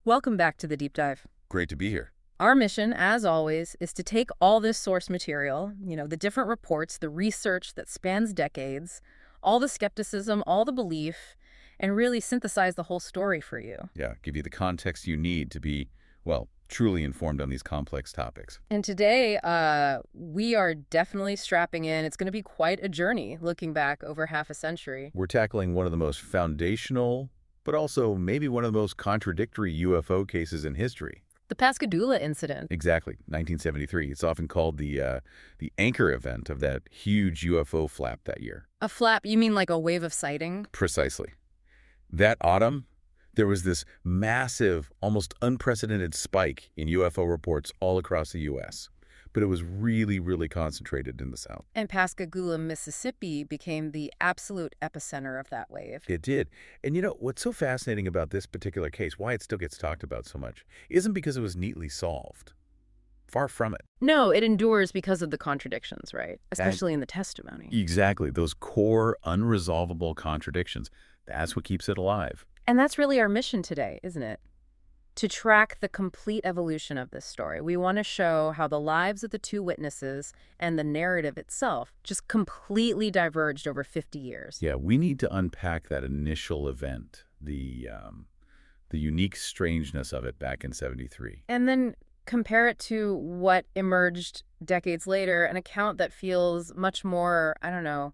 Welcome back to the Deep Dive. Great to be here. Our mission, as always, is to take all this source material, the different reports, the research that spans decades, all the skepticism, all the belief, and really synthesize the whole story for you. Yeah, give you the context you need to be, well, truly informed on these complex topics. And today, we are definitely strapping in. It's going to be quite a journey looking back over half a century. We're tackling one of the most foundational, but also maybe one of the most contradictory UFO cases in history. The Pascagoula incident. Exactly, 1973. It's often called the anchor event of that huge UFO flap that year. A flap, you mean like a wave of sighting? Precisely. That autumn, there was this massive, almost unprecedented spike in UFO reports all across the U.S., but it was really, really concentrated in the South. And Pascagoula, Mississippi became the absolute epicenter of that wave. It did. And what's so fascinating about this particular case, why it still gets talked about so much, isn't because it was neatly solved. Far from it. No, it endures because of the contradictions, right? Especially in the testimony. Exactly. Those core, unresolvable contradictions. That's what keeps it alive. And that's really our mission today, isn't it? To track the complete evolution of this story. We want to show how the lives of the two witnesses and the narrative itself just completely diverged over 50 years. Yeah, we need to unpack that initial event, the unique strangeness of it back in '73. And then compare it to what emerged decades later, an account that feels much more, I don't know,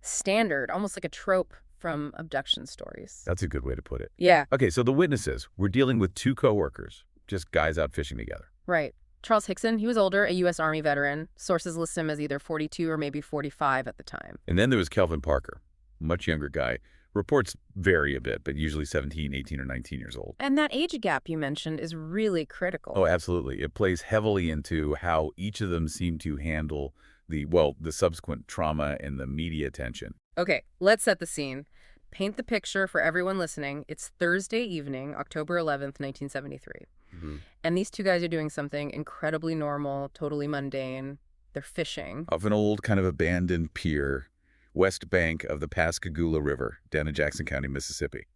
standard, almost like a trope from abduction stories. That's a good way to put it. Yeah. Okay, so the witnesses, we're dealing with two coworkers, just guys out fishing together. Right. Charles Hickson, he was older, a U.S. Army veteran. Sources list him as either 42 or maybe 45 at the time. And then there was Kelvin Parker, much younger guy. Reports vary a bit, but usually 17, 18, or 19 years old. And that age gap you mentioned is really critical. Oh, absolutely. It plays heavily into how each of them seem to handle the subsequent trauma and the media attention. Okay, let's set the scene. Paint the picture for everyone listening. It's Thursday evening, October 11th, 1973. Mm-hmm. And these two guys are doing something incredibly normal, totally mundane. They're fishing. Off an old kind of abandoned pier, west bank of the Pascagoula River, down in Jackson County, Mississippi.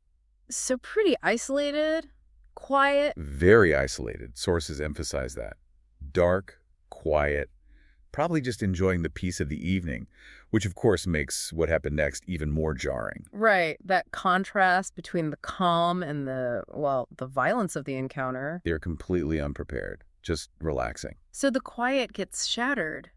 So pretty isolated, quiet. Very isolated. Sources emphasize that. Dark, quiet, probably just enjoying the peace of the evening, which of course makes what happened next even more jarring. Right. That contrast between the calm and the violence of the encounter. They're completely unprepared, just relaxing. So the quiet gets shattered,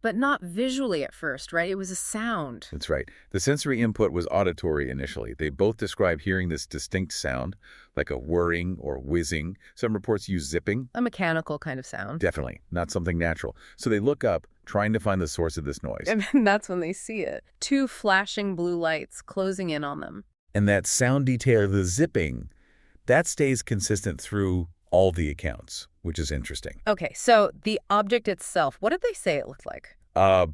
but not visually at first, right? It was a sound. That's right. The sensory input was auditory initially. They both describe hearing this distinct sound, like a whirring or whizzing. Some reports use zipping. A mechanical kind of sound. Definitely, not something natural. So they look up, trying to find the source of this noise. And then that's when they see it. Two flashing blue lights closing in on them. And that sound detail, the zipping, that stays consistent through all the accounts, which is interesting. Okay, so the object itself, what did they say it looked like?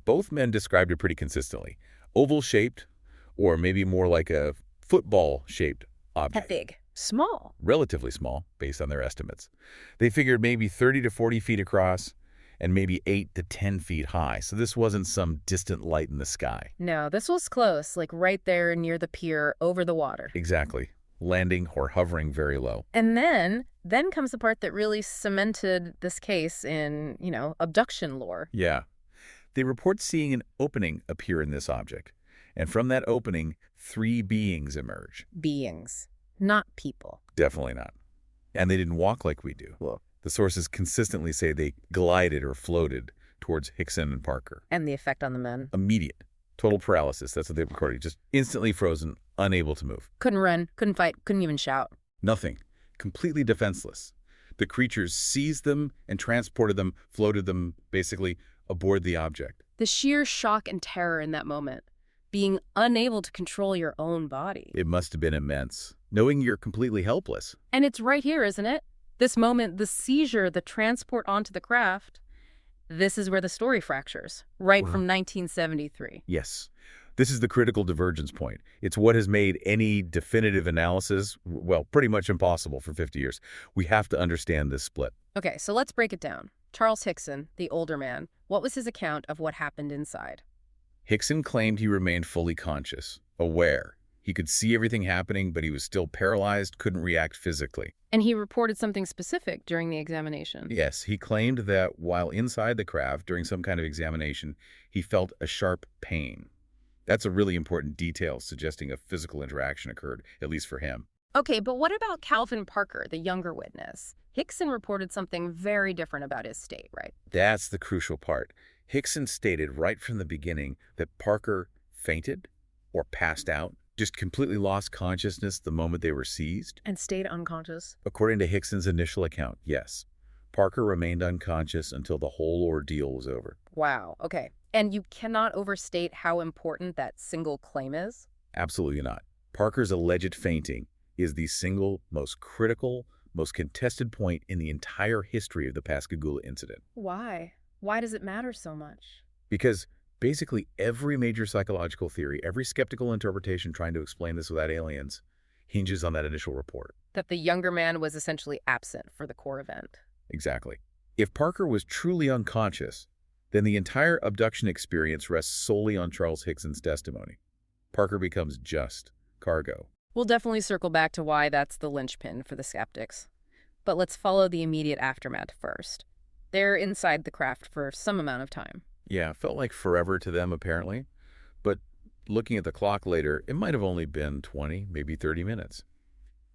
Both men described it pretty consistently. Oval-shaped, or maybe more like a football-shaped object. That big. Small. Relatively small, based on their estimates. They figured maybe 30 to 40 feet across and maybe 8 to 10 feet high. So this wasn't some distant light in the sky. No, this was close, like right there near the pier, over the water. Exactly. Landing or hovering very low. And then comes the part that really cemented this case in, abduction lore. Yeah. They report seeing an opening appear in this object. And from that opening, 3 beings emerge. Beings, not people. Definitely not. And they didn't walk like we do. Whoa. The sources consistently say they glided or floated towards Hickson and Parker. And the effect on the men? Immediate. Total paralysis. That's what they recorded. Just instantly frozen, unable to move. Couldn't run, couldn't fight, couldn't even shout. Nothing. Completely defenseless. The creatures seized them and transported them, floated them, basically, aboard the object. The sheer shock and terror in that moment. Being unable to control your own body. It must have been immense. Knowing you're completely helpless. And it's right here, isn't it? This moment, the seizure, the transport onto the craft, this is where the story fractures, right from 1973. Yes. This is the critical divergence point. It's what has made any definitive analysis, well, pretty much impossible for 50 years. We have to understand this split. Okay, so let's break it down. Charles Hickson, the older man, what was his account of what happened inside? Hickson claimed he remained fully conscious, aware. He could see everything happening, but he was still paralyzed, couldn't react physically. And he reported something specific during the examination. Yes, he claimed that while inside the craft during some kind of examination, he felt a sharp pain. That's a really important detail suggesting a physical interaction occurred, at least for him. Okay, but what about Calvin Parker, the younger witness? Hickson reported something very different about his state, right? That's the crucial part. Hickson stated right from the beginning that Parker fainted or passed out, just completely lost consciousness the moment they were seized. And stayed unconscious? According to Hickson's initial account, yes. Parker remained unconscious until the whole ordeal was over. Wow, okay. And you cannot overstate how important that single claim is? Absolutely not. Parker's alleged fainting is the single most critical, most contested point in the entire history of the Pascagoula incident. Why? Why does it matter so much? Because basically every major psychological theory, every skeptical interpretation trying to explain this without aliens, hinges on that initial report. That the younger man was essentially absent for the core event. Exactly. If Parker was truly unconscious, then the entire abduction experience rests solely on Charles Hickson's testimony. Parker becomes just cargo. We'll definitely circle back to why that's the linchpin for the skeptics. But let's follow the immediate aftermath first. They're inside the craft for some amount of time. Yeah, it felt like forever to them, apparently. But looking at the clock later, it might have only been 20, maybe 30 minutes.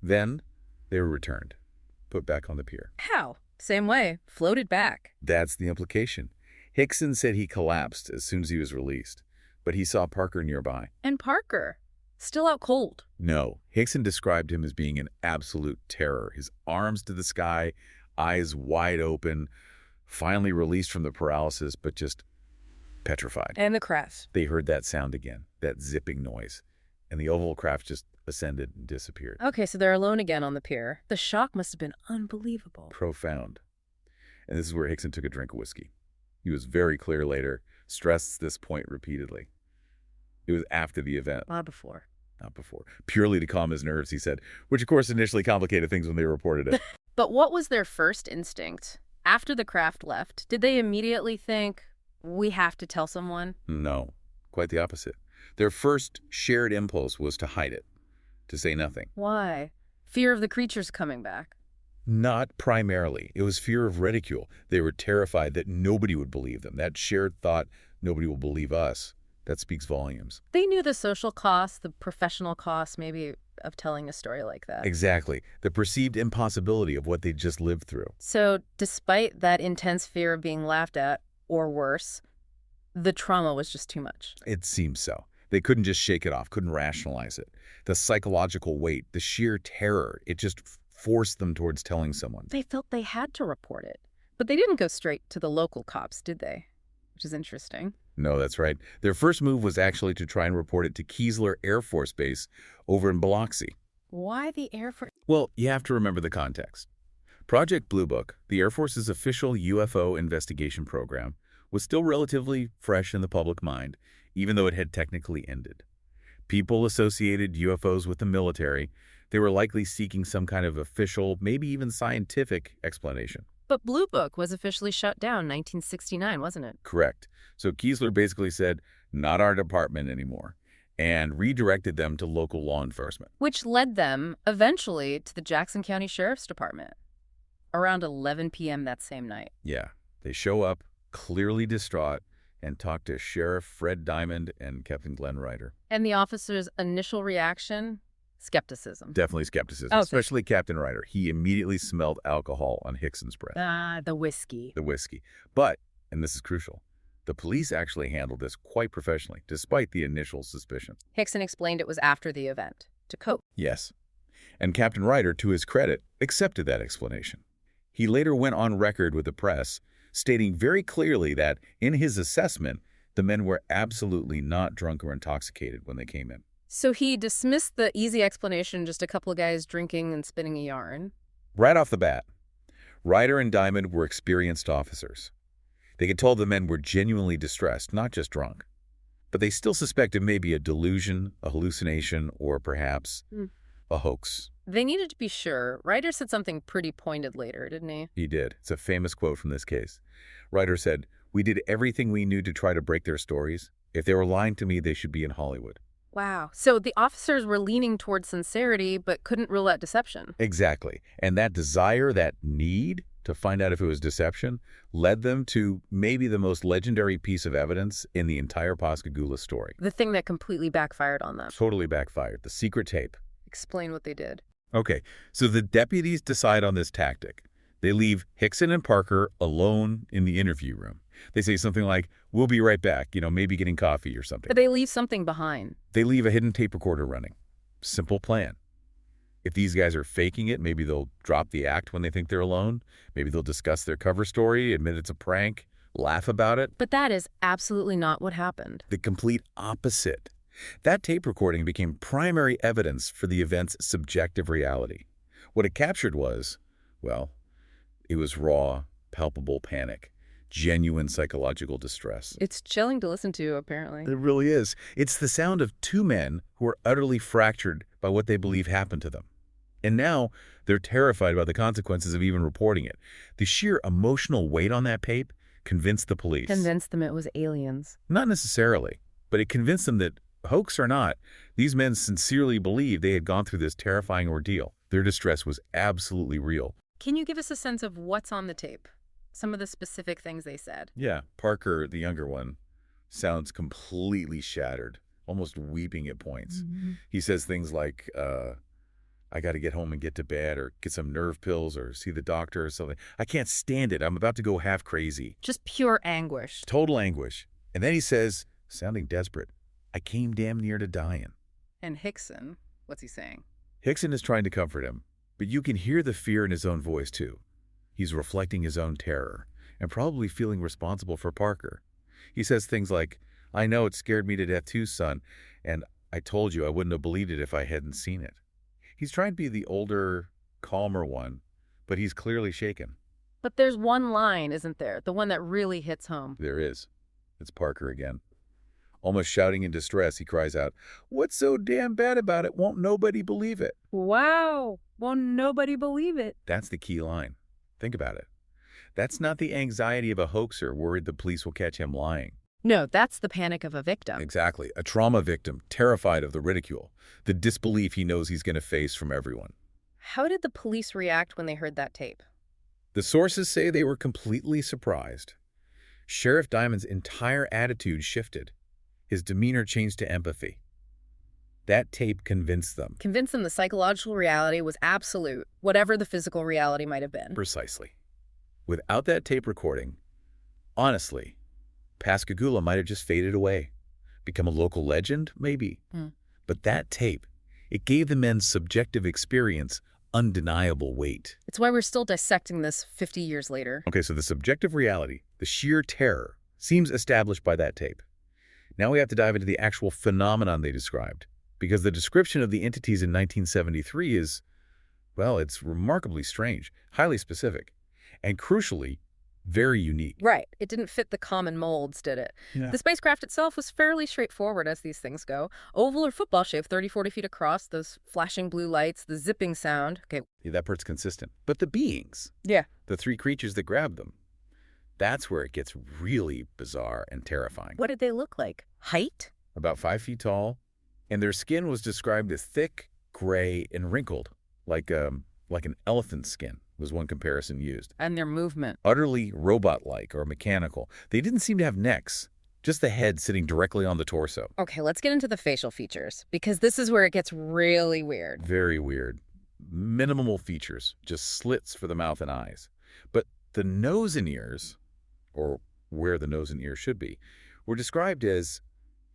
Then they were returned, put back on the pier. How? Same way, floated back. That's the implication. Hickson said he collapsed as soon as he was released, but he saw Parker nearby. And Parker? Still out cold. No, Hickson described him as being an absolute terror. His arms to the sky, eyes wide open, finally released from the paralysis, but just petrified. And the craft. They heard that sound again, that zipping noise, and the oval craft just ascended and disappeared. Okay, so they're alone again on the pier. The shock must have been unbelievable. Profound. And this is where Hickson took a drink of whiskey. He was very clear later, stressed this point repeatedly. It was after the event. Not before. Not before. Purely to calm his nerves, he said, which of course initially complicated things when they reported it. But what was their first instinct? After the craft left, did they immediately think, we have to tell someone? No, quite the opposite. Their first shared impulse was to hide it, to say nothing. Why? Fear of the creatures coming back. Not primarily. It was fear of ridicule. They were terrified that nobody would believe them. That shared thought, nobody will believe us, that speaks volumes. They knew the social cost, the professional cost, maybe, of telling a story like that. Exactly. The perceived impossibility of what they'd just lived through. So, despite that intense fear of being laughed at, or worse, the trauma was just too much. It seems so. They couldn't just shake it off, couldn't rationalize it. The psychological weight, the sheer terror, it just forced them towards telling someone. They felt they had to report it. But they didn't go straight to the local cops, did they? Which is interesting. No, that's right. Their first move was actually to try and report it to Keesler Air Force Base over in Biloxi. Why the Air Force? Well, you have to remember the context. Project Blue Book, the Air Force's official UFO investigation program, was still relatively fresh in the public mind, even though it had technically ended. People associated UFOs with the military. They were likely seeking some kind of official, maybe even scientific explanation. But Blue Book was officially shut down in 1969, wasn't it? Correct. So Keesler basically said, not our department anymore, and redirected them to local law enforcement. Which led them, eventually, to the Jackson County Sheriff's Department, around 11 p.m. that same night. Yeah. They show up, clearly distraught, and talk to Sheriff Fred Diamond and Captain Glenn Ryder. And the officer's initial reaction? Skepticism. Definitely skepticism, Oh, especially Captain Ryder. He immediately smelled alcohol on Hickson's breath. The whiskey. The whiskey. But, and this is crucial, the police actually handled this quite professionally, despite the initial suspicion. Hickson explained it was after the event, to cope. Yes. And Captain Ryder, to his credit, accepted that explanation. He later went on record with the press, stating very clearly that, in his assessment, the men were absolutely not drunk or intoxicated when they came in. So he dismissed the easy explanation, just a couple of guys drinking and spinning a yarn. Right off the bat, Ryder and Diamond were experienced officers. They could tell the men were genuinely distressed, not just drunk. But they still suspected maybe a delusion, a hallucination, or perhaps a hoax. They needed to be sure. Ryder said something pretty pointed later, didn't he? He did. It's a famous quote from this case. Ryder said, "We did everything we knew to try to break their stories. If they were lying to me, they should be in Hollywood." Wow. So the officers were leaning towards sincerity, but couldn't rule out deception. Exactly. And that desire, that need to find out if it was deception, led them to maybe the most legendary piece of evidence in the entire Pascagoula story. The thing that completely backfired on them. Totally backfired. The secret tape. Explain what they did. Okay, so the deputies decide on this tactic. They leave Hickson and Parker alone in the interview room. They say something like, "We'll be right back," maybe getting coffee or something. But they leave something behind. They leave a hidden tape recorder running. Simple plan. If these guys are faking it, maybe they'll drop the act when they think they're alone. Maybe they'll discuss their cover story, admit it's a prank, laugh about it. But that is absolutely not what happened. The complete opposite. That tape recording became primary evidence for the event's subjective reality. What it captured was, well, it was raw, palpable panic, genuine psychological distress. It's chilling to listen to, apparently. It really is. It's the sound of two men who are utterly fractured by what they believe happened to them. And now they're terrified about the consequences of even reporting it. The sheer emotional weight on that tape convinced the police. Convinced them it was aliens. Not necessarily, but it convinced them that, hoax or not, these men sincerely believed they had gone through this terrifying ordeal. Their distress was absolutely real. Can you give us a sense of what's on the tape? Some of the specific things they said. Yeah, Parker, the younger one, sounds completely shattered, almost weeping at points. He says things like, I got to get home and get to bed, or get some nerve pills, or see the doctor or something. I can't stand it. I'm about to go half crazy. Just pure anguish. Total anguish. And then he says, sounding desperate, I came damn near to dying. And Hickson, what's he saying? Hickson is trying to comfort him, but you can hear the fear in his own voice, too. He's reflecting his own terror, and probably feeling responsible for Parker. He says things like, I know it scared me to death too, son, and I told you I wouldn't have believed it if I hadn't seen it. He's trying to be the older, calmer one, but he's clearly shaken. But there's one line, isn't there? The one that really hits home. There is. It's Parker again. Almost shouting in distress, he cries out, What's so damn bad about it? Won't nobody believe it? Wow. Won't nobody believe it? That's the key line. Think about it. That's not the anxiety of a hoaxer worried the police will catch him lying. No, that's the panic of a victim. Exactly. A trauma victim, terrified of the ridicule, the disbelief he knows he's going to face from everyone. How did the police react when they heard that tape? The sources say they were completely surprised. Sheriff Diamond's entire attitude shifted. His demeanor changed to empathy. That tape convinced them. Convinced them the psychological reality was absolute, whatever the physical reality might have been. Precisely. Without that tape recording, honestly, Pascagoula might have just faded away. Become a local legend, maybe. But that tape, it gave the men's subjective experience undeniable weight. It's why we're still dissecting this 50 years later. Okay, so the subjective reality, the sheer terror, seems established by that tape. Now we have to dive into the actual phenomenon they described, because the description of the entities in 1973 is, well, it's remarkably strange, highly specific, and crucially, very unique. Right. It didn't fit the common molds, did it? Yeah. The spacecraft itself was fairly straightforward as these things go. Oval or football shape, 30, 40 feet across, those flashing blue lights, the zipping sound. Okay. Yeah, that part's consistent. But the beings, Yeah. the three creatures that grabbed them, that's where it gets really bizarre and terrifying. What did they look like? Height? About 5 feet tall, and their skin was described as thick, gray, and wrinkled, like an elephant's skin was one comparison used. And their movement. Utterly robot-like or mechanical. They didn't seem to have necks, just the head sitting directly on the torso. Okay, let's get into the facial features, because this is where it gets really weird. Very weird. Minimal features, just slits for the mouth and eyes. But the nose and ears, or where the nose and ears should be, were described as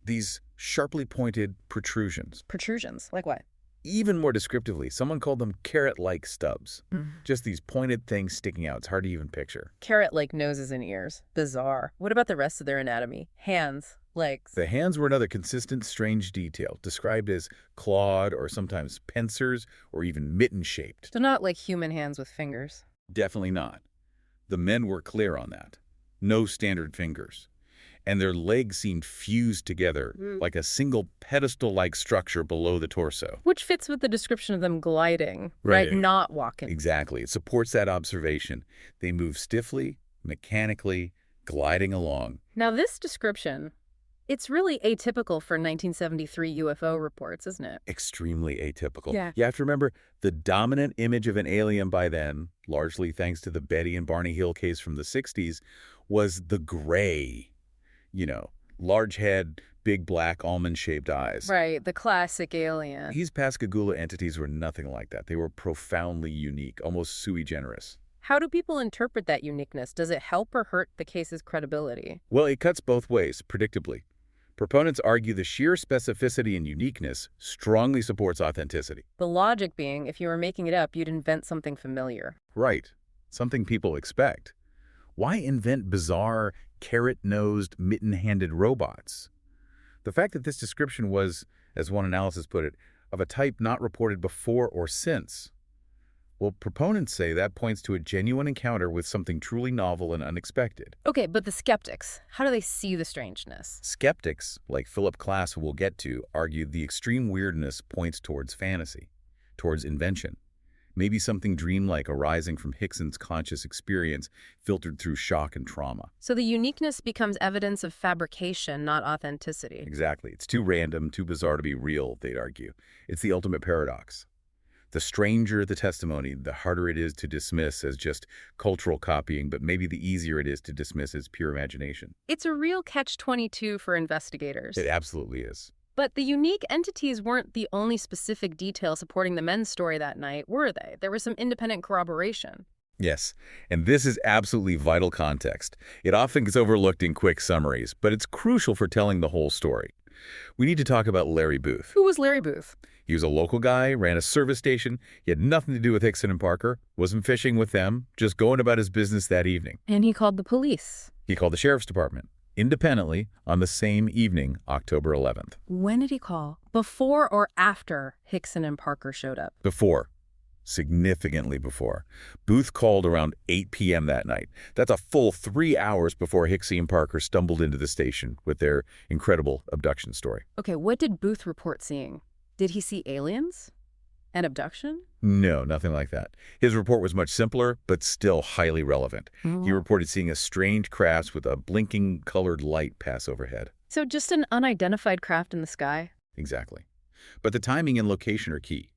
these sharply pointed protrusions. Protrusions? Like what? Even more descriptively, someone called them carrot-like stubs. Just these pointed things sticking out. It's hard to even picture. Carrot-like noses and ears. Bizarre. What about the rest of their anatomy? Hands, legs. The hands were another consistent, strange detail, described as clawed or sometimes pincers or even mitten-shaped. So not like human hands with fingers. Definitely not. The men were clear on that. No standard fingers. And their legs seemed fused together like a single pedestal-like structure below the torso. Which fits with the description of them gliding, Right. right? Not walking. Exactly. It supports that observation. They move stiffly, mechanically, gliding along. Now this description, It's really atypical for 1973 UFO reports, isn't it? Extremely atypical. Yeah. You have to remember, the dominant image of an alien by then, largely thanks to the Betty and Barney Hill case from the 60s, was the gray, you know, large head, big black almond-shaped eyes. Right, the classic alien. These Pascagoula entities were nothing like that. They were profoundly unique, almost sui generis. How do people interpret that uniqueness? Does it help or hurt the case's credibility? Well, it cuts both ways, predictably. Proponents argue the sheer specificity and uniqueness strongly supports authenticity. The logic being, if you were making it up, you'd invent something familiar. Right. Something people expect. Why invent bizarre, carrot-nosed, mitten-handed robots? The fact that this description was, as one analysis put it, of a type not reported before or since. Well, proponents say that points to a genuine encounter with something truly novel and unexpected. Okay, but the skeptics, how do they see the strangeness? Skeptics, like Philip Klass, who we'll get to, argued the extreme weirdness points towards fantasy, towards invention. Maybe something dreamlike arising from Hickson's conscious experience filtered through shock and trauma. So the uniqueness becomes evidence of fabrication, not authenticity. Exactly. It's too random, too bizarre to be real, they'd argue. It's the ultimate paradox. The stranger the testimony, the harder it is to dismiss as just cultural copying, but maybe the easier it is to dismiss as pure imagination. It's a real catch-22 for investigators. It absolutely is. But the unique entities weren't the only specific detail supporting the men's story that night, were they? There was some independent corroboration. Yes, and this is absolutely vital context. It often gets overlooked in quick summaries, but it's crucial for telling the whole story. We need to talk about Larry Booth. Who was Larry Booth? He was a local guy, ran a service station. He had nothing to do with Hickson and Parker, wasn't fishing with them, just going about his business that evening. And he called the police. He called the sheriff's department, independently, on the same evening, October 11th. When did he call? Before or after Hickson and Parker showed up? Before. Significantly before. Booth called around 8 p.m. that night. That's a full 3 hours before Hicksy and Parker stumbled into the station with their incredible abduction story. Okay, what did Booth report seeing? Did he see aliens? An abduction? No, nothing like that. His report was much simpler, but still highly relevant. He reported seeing a strange craft with a blinking colored light pass overhead. So just an unidentified craft in the sky? Exactly. But the timing and location are key.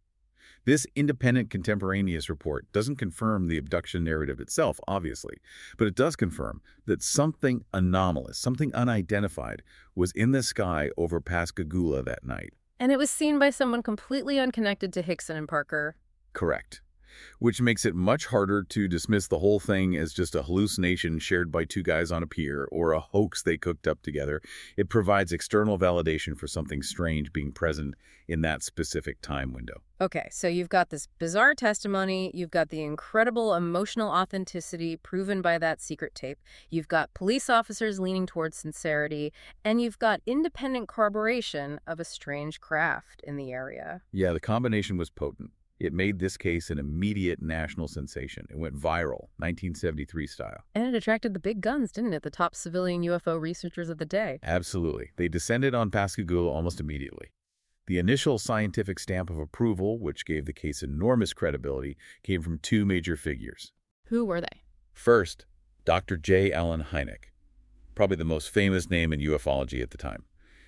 This independent contemporaneous report doesn't confirm the abduction narrative itself, obviously, but it does confirm that something anomalous, something unidentified, was in the sky over Pascagoula that night. And it was seen by someone completely unconnected to Hickson and Parker. Correct. Which makes it much harder to dismiss the whole thing as just a hallucination shared by two guys on a pier or a hoax they cooked up together. It provides external validation for something strange being present in that specific time window. Okay, so you've got this bizarre testimony, you've got the incredible emotional authenticity proven by that secret tape, you've got police officers leaning towards sincerity, and you've got independent corroboration of a strange craft in the area. Yeah, the combination was potent. It made this case an immediate national sensation. It went viral, 1973 style. And it attracted the big guns, didn't it? The top civilian UFO researchers of the day. Absolutely. They descended on Pascagoula almost immediately. The initial scientific stamp of approval, which gave the case enormous credibility, came from two major figures. Who were they? First, Dr. J. Allen Hynek, probably the most famous name in ufology at the time.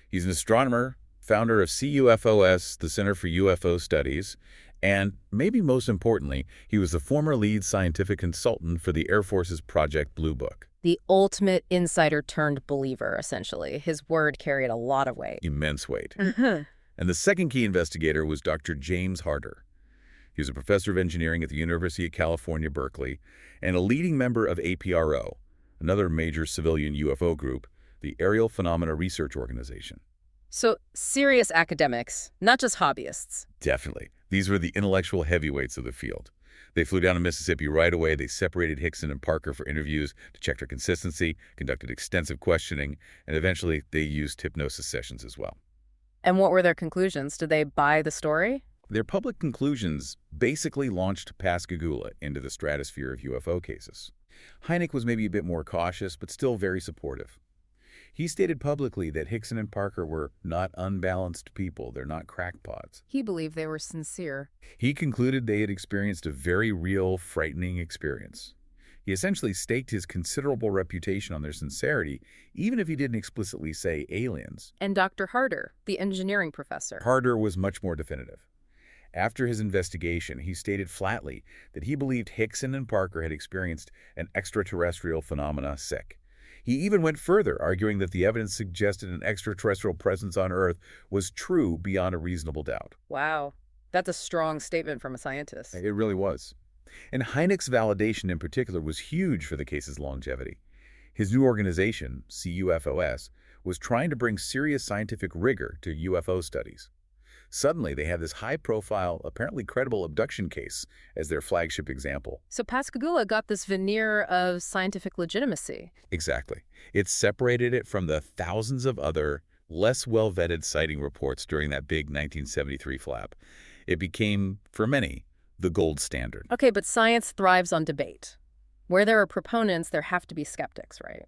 He's an astronomer, founder of CUFOS, the Center for UFO Studies, and, maybe most importantly, he was the former lead scientific consultant for the Air Force's Project Blue Book. The ultimate insider turned believer, essentially. His word carried a lot of weight. Immense weight. Uh-huh. And the second key investigator was Dr. James Harder. He was a professor of engineering at the University of California, Berkeley, and a leading member of APRO, another major civilian UFO group, the Aerial Phenomena Research Organization. So, serious academics, not just hobbyists. Definitely. These were the intellectual heavyweights of the field. They flew down to Mississippi right away. They separated Hickson and Parker for interviews to check their consistency, conducted extensive questioning, and eventually they used hypnosis sessions as well. And what were their conclusions? Did they buy the story? Their public conclusions basically launched Pascagoula into the stratosphere of UFO cases. Hynek was maybe a bit more cautious, but still very supportive. He stated publicly that Hickson and Parker were not unbalanced people. They're not crackpots. He believed they were sincere. He concluded they had experienced a very real, frightening experience. He essentially staked his considerable reputation on their sincerity, even if he didn't explicitly say aliens. And Dr. Harder, the engineering professor. Harder was much more definitive. After his investigation, he stated flatly that he believed Hickson and Parker had experienced an extraterrestrial phenomena sick. He even went further, arguing that the evidence suggested an extraterrestrial presence on Earth was true beyond a reasonable doubt. Wow. That's a strong statement from a scientist. It really was. And Hynek's validation in particular was huge for the case's longevity. His new organization, CUFOS, was trying to bring serious scientific rigor to UFO studies. Suddenly, they had this high-profile, apparently credible abduction case as their flagship example. So Pascagoula got this veneer of scientific legitimacy. Exactly. It separated it from the thousands of other, less well-vetted sighting reports during that big 1973 flap. It became, for many, the gold standard. Okay, but science thrives on debate. Where there are proponents, there have to be skeptics, right?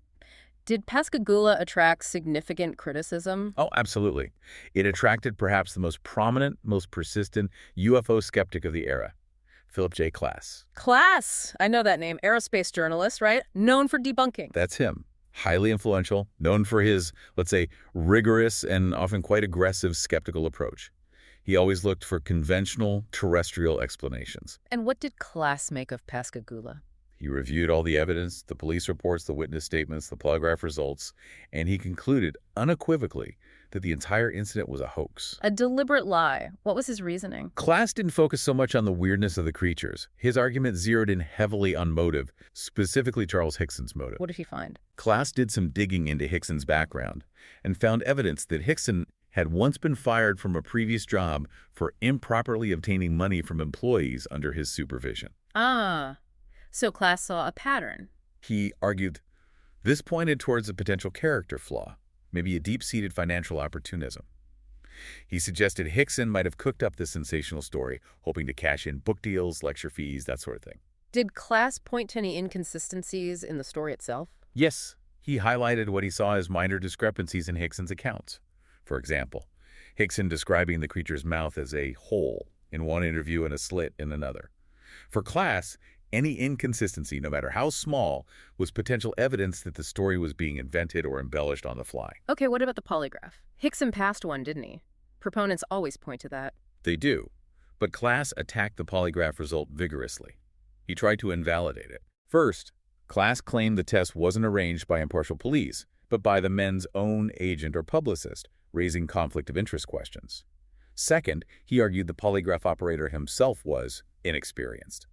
Did Pascagoula attract significant criticism? Oh, absolutely. It attracted perhaps the most prominent, most persistent UFO skeptic of the era, Philip J. Klass. Klass! I know that name. Aerospace journalist, right? Known for debunking. That's him. Highly influential, known for his, let's say, rigorous and often quite aggressive skeptical approach. He always looked for conventional terrestrial explanations. And what did Klass make of Pascagoula? He reviewed all the evidence, the police reports, the witness statements, the polygraph results, and he concluded unequivocally that the entire incident was a hoax. A deliberate lie. What was his reasoning? Klass didn't focus so much on the weirdness of the creatures. His argument zeroed in heavily on motive, specifically Charles Hickson's motive. What did he find? Klass did some digging into Hickson's background and found evidence that Hickson had once been fired from a previous job for improperly obtaining money from employees under his supervision. Ah. So Klass saw a pattern. He argued this pointed towards a potential character flaw, maybe a deep-seated financial opportunism. He suggested Hickson might have cooked up this sensational story, hoping to cash in book deals, lecture fees, that sort of thing. Did Klass point to any inconsistencies in the story itself? Yes, he highlighted what he saw as minor discrepancies in Hickson's accounts. For example, Hickson describing the creature's mouth as a hole in one interview and a slit in another. For Klass, any inconsistency, no matter how small, was potential evidence that the story was being invented or embellished on the fly. Okay, what about the polygraph? Hickson passed one, didn't he? Proponents always point to that. They do, but Klass attacked the polygraph result vigorously. He tried to invalidate it. First, Klass claimed the test wasn't arranged by impartial police, but by the men's own agent or publicist, raising conflict of interest questions. Second, he argued the polygraph operator himself was inexperienced.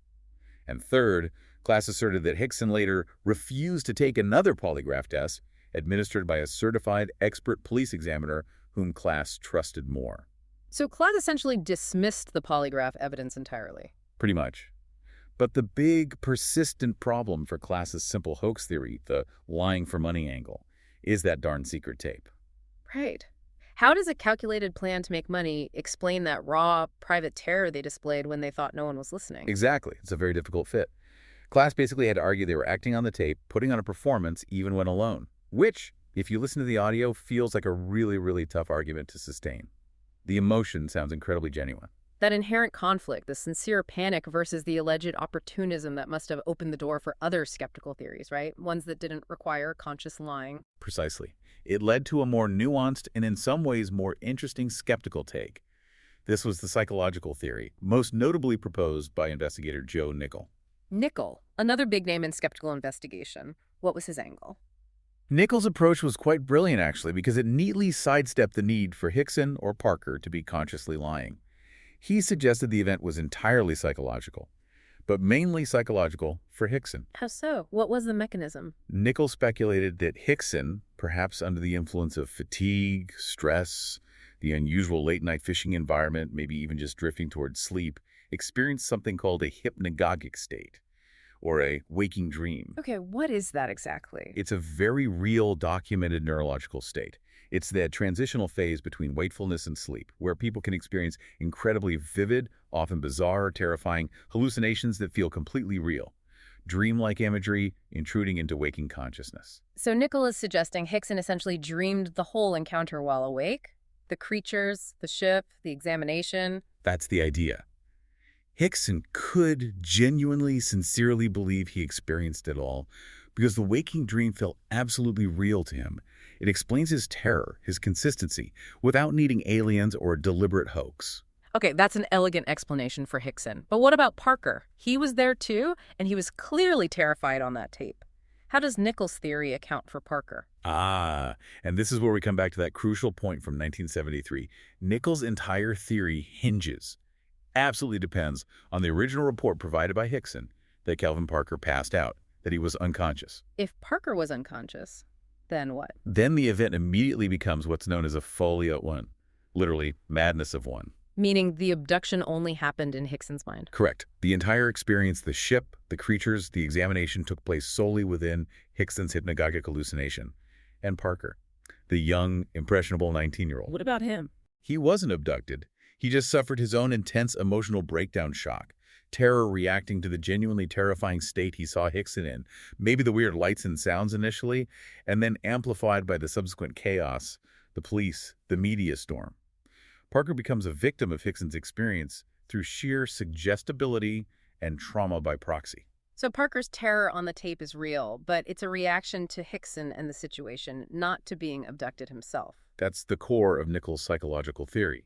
And third, Klass asserted that Hickson later refused to take another polygraph test administered by a certified expert police examiner whom Klass trusted more. So Klass essentially dismissed the polygraph evidence entirely. Pretty much. But the big, persistent problem for Klass's simple hoax theory, the lying for money angle, is that darn secret tape. Right. How does a calculated plan to make money explain that raw, private terror they displayed when they thought no one was listening? Exactly. It's a very difficult fit. Klass basically had to argue they were acting on the tape, putting on a performance even when alone, which, if you listen to the audio, feels like a really, really tough argument to sustain. The emotion sounds incredibly genuine. That inherent conflict, the sincere panic versus the alleged opportunism that must have opened the door for other skeptical theories, right? Ones that didn't require conscious lying. Precisely. It led to a more nuanced and in some ways more interesting skeptical take. This was the psychological theory, most notably proposed by investigator Joe Nickell. Nickell, another big name in skeptical investigation. What was his angle? Nichols' approach was quite brilliant, actually, because it neatly sidestepped the need for Hickson or Parker to be consciously lying. He suggested the event was entirely psychological, but mainly psychological for Hickson. How so? What was the mechanism? Nichols speculated that Hickson, perhaps under the influence of fatigue, stress, the unusual late-night fishing environment, maybe even just drifting towards sleep, experienced something called a hypnagogic state, or a waking dream. Okay, what is that exactly? It's a very real, documented neurological state. It's that transitional phase between wakefulness and sleep, where people can experience incredibly vivid, often bizarre or terrifying hallucinations that feel completely real. Dreamlike imagery intruding into waking consciousness. So Nickell is suggesting Hickson essentially dreamed the whole encounter while awake? The creatures, the ship, the examination? That's the idea. Hickson could genuinely, sincerely believe he experienced it all because the waking dream felt absolutely real to him. It explains his terror, his consistency, without needing aliens or a deliberate hoax. Okay, that's an elegant explanation for Hickson. But what about Parker? He was there too, and he was clearly terrified on that tape. How does Nichols' theory account for Parker? And this is where we come back to that crucial point from 1973. Nichols' entire theory absolutely depends on the original report provided by Hickson that Kelvin Parker passed out, that he was unconscious. If Parker was unconscious, then what? Then the event immediately becomes what's known as a folia at one, literally madness of one. Meaning the abduction only happened in Hickson's mind. Correct. The entire experience, the ship, the creatures, the examination took place solely within Hickson's hypnagogic hallucination. And Parker, the young, impressionable 19-year-old. What about him? He wasn't abducted. He just suffered his own intense emotional breakdown shock, terror reacting to the genuinely terrifying state he saw Hickson in, maybe the weird lights and sounds initially, and then amplified by the subsequent chaos, the police, the media storm. Parker becomes a victim of Hickson's experience through sheer suggestibility and trauma by proxy. So Parker's terror on the tape is real, but it's a reaction to Hickson and the situation, not to being abducted himself. That's the core of Nichols' psychological theory.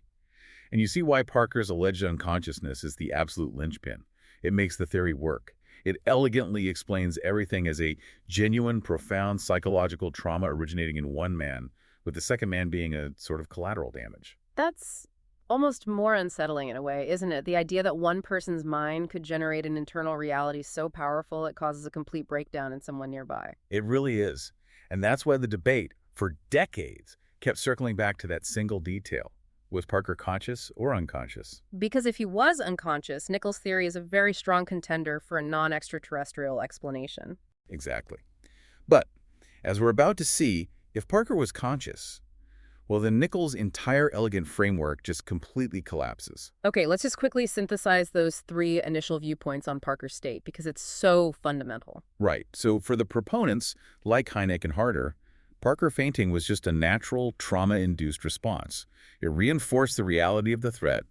And you see why Parker's alleged unconsciousness is the absolute linchpin. It makes the theory work. It elegantly explains everything as a genuine, profound psychological trauma originating in one man, with the second man being a sort of collateral damage. That's almost more unsettling in a way, isn't it? The idea that one person's mind could generate an internal reality so powerful it causes a complete breakdown in someone nearby. It really is. And that's why the debate, for decades, kept circling back to that single detail. Was Parker conscious or unconscious? Because if he was unconscious, Nichols' theory is a very strong contender for a non-extraterrestrial explanation. Exactly. But, as we're about to see, if Parker was conscious, well, then Nichols' entire elegant framework just completely collapses. Okay, let's just quickly synthesize those three initial viewpoints on Parker's state, because it's so fundamental. Right. So for the proponents, like Hynek and Harder, Parker fainting was just a natural, trauma-induced response. It reinforced the reality of the threat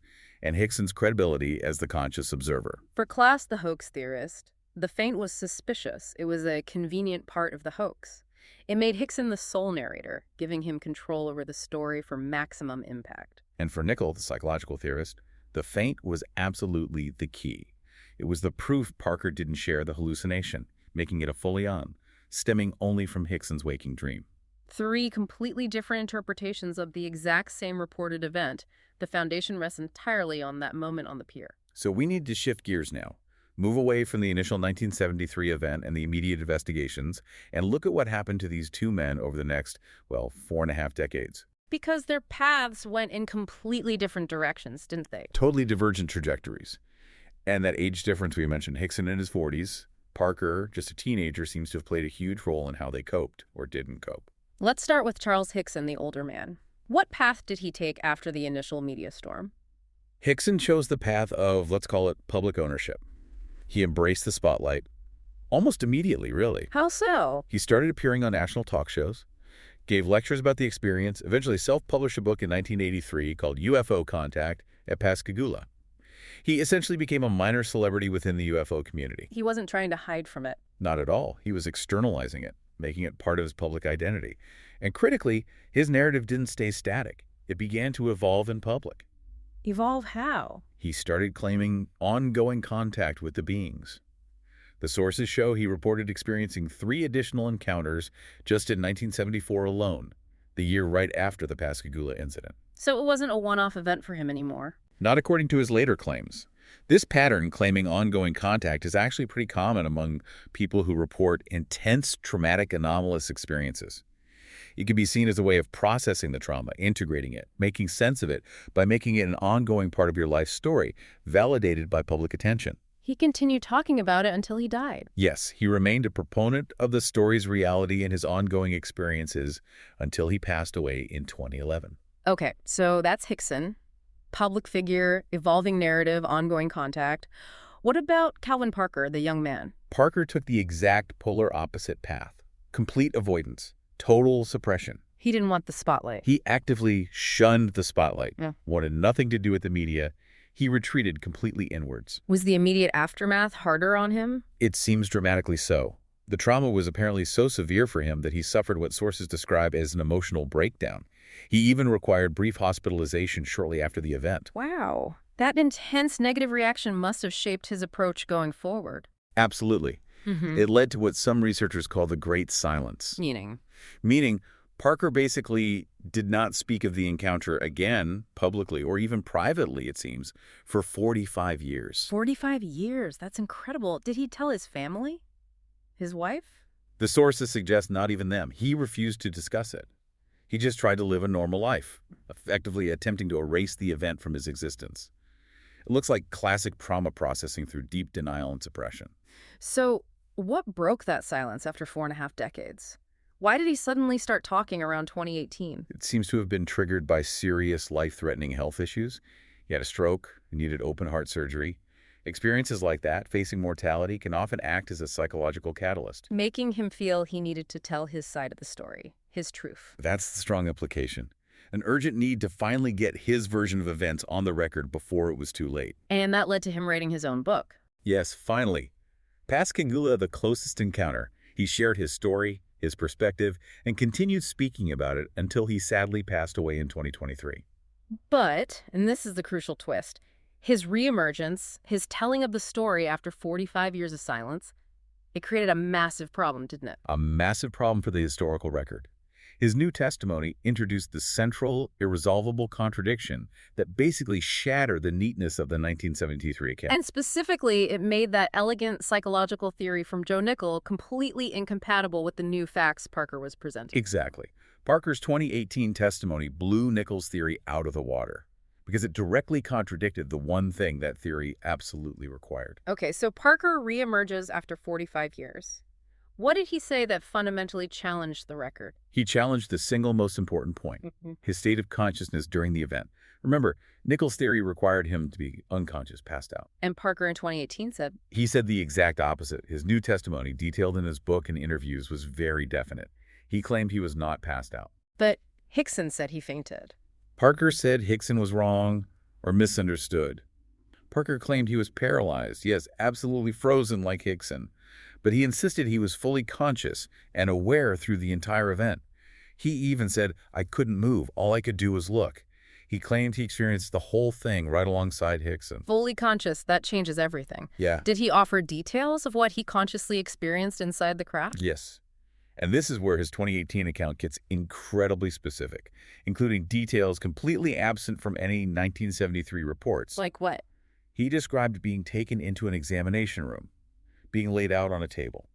and Hickson's credibility as the conscious observer. For Klass, the hoax theorist, the feint was suspicious. It was a convenient part of the hoax. It made Hickson the sole narrator, giving him control over the story for maximum impact. And for Nichols, the psychological theorist, the feint was absolutely the key. It was the proof Parker didn't share the hallucination, making it a folion, stemming only from Hickson's waking dream. Three completely different interpretations of the exact same reported event. The foundation rests entirely on that moment on the pier. So we need to shift gears now. Move away from the initial 1973 event and the immediate investigations, and look at what happened to these two men over the next, 4.5 decades. Because their paths went in completely different directions, didn't they? Totally divergent trajectories. And that age difference we mentioned, Hickson in his 40s, Parker, just a teenager, seems to have played a huge role in how they coped or didn't cope. Let's start with Charles Hickson, the older man. What path did he take after the initial media storm? Hickson chose the path of, let's call it, public ownership. He embraced the spotlight, almost immediately, really. How so? He started appearing on national talk shows, gave lectures about the experience, eventually self-published a book in 1983 called UFO Contact at Pascagoula. He essentially became a minor celebrity within the UFO community. He wasn't trying to hide from it. Not at all. He was externalizing it, making it part of his public identity. And critically, his narrative didn't stay static. It began to evolve in public. Evolve how? He started claiming ongoing contact with the beings. The sources show he reported experiencing 3 additional encounters just in 1974 alone, the year right after the Pascagoula incident. So it wasn't a one-off event for him anymore? Not according to his later claims. This pattern, claiming ongoing contact, is actually pretty common among people who report intense, traumatic, anomalous experiences. It can be seen as a way of processing the trauma, integrating it, making sense of it by making it an ongoing part of your life story, validated by public attention. He continued talking about it until he died. Yes, he remained a proponent of the story's reality and his ongoing experiences until he passed away in 2011. Okay, so that's Hickson. Public figure, evolving narrative, ongoing contact. What about Calvin Parker, the young man? Parker took the exact polar opposite path. Complete avoidance. Total suppression. He didn't want the spotlight. He actively shunned the spotlight, Yeah. wanted nothing to do with the media. He retreated completely inwards. Was the immediate aftermath harder on him? It seems dramatically so. The trauma was apparently so severe for him that he suffered what sources describe as an emotional breakdown. He even required brief hospitalization shortly after the event. Wow. That intense negative reaction must have shaped his approach going forward. Absolutely. It led to what some researchers call the Great Silence. Meaning? Meaning, Parker basically did not speak of the encounter again, publicly, or even privately, it seems, for 45 years. 45 years. That's incredible. Did he tell his family? His wife? The sources suggest not even them. He refused to discuss it. He just tried to live a normal life, effectively attempting to erase the event from his existence. It looks like classic trauma processing through deep denial and suppression. So, what broke that silence after 4.5 decades? Why did he suddenly start talking around 2018? It seems to have been triggered by serious life-threatening health issues. He had a stroke and needed open-heart surgery. Experiences like that, facing mortality, can often act as a psychological catalyst. Making him feel he needed to tell his side of the story, his truth. That's the strong implication. An urgent need to finally get his version of events on the record before it was too late. And that led to him writing his own book. Yes, finally. Pascagoula, the Closest Encounter. He shared his story, his perspective, and continued speaking about it until he sadly passed away in 2023. But, and this is the crucial twist, his reemergence, his telling of the story after 45 years of silence, it created a massive problem, didn't it? A massive problem for the historical record. His new testimony introduced the central, irresolvable contradiction that basically shattered the neatness of the 1973 account. And specifically, it made that elegant psychological theory from Joe Nickell completely incompatible with the new facts Parker was presenting. Exactly. Parker's 2018 testimony blew Nichols' theory out of the water because it directly contradicted the one thing that theory absolutely required. Okay, so Parker reemerges after 45 years. What did he say that fundamentally challenged the record? He challenged the single most important point, his state of consciousness during the event. Remember, Nichols' theory required him to be unconscious, passed out. And Parker in 2018 said? He said the exact opposite. His new testimony, detailed in his book and interviews, was very definite. He claimed he was not passed out. But Hickson said he fainted. Parker said Hickson was wrong or misunderstood. Parker claimed he was paralyzed, yes, absolutely frozen like Hickson. But he insisted he was fully conscious and aware through the entire event. He even said, "I couldn't move. All I could do was look." He claimed he experienced the whole thing right alongside Hickson. Fully conscious, that changes everything. Yeah. Did he offer details of what he consciously experienced inside the craft? Yes. And this is where his 2018 account gets incredibly specific, including details completely absent from any 1973 reports. Like what? He described being taken into an examination room, being laid out on a table,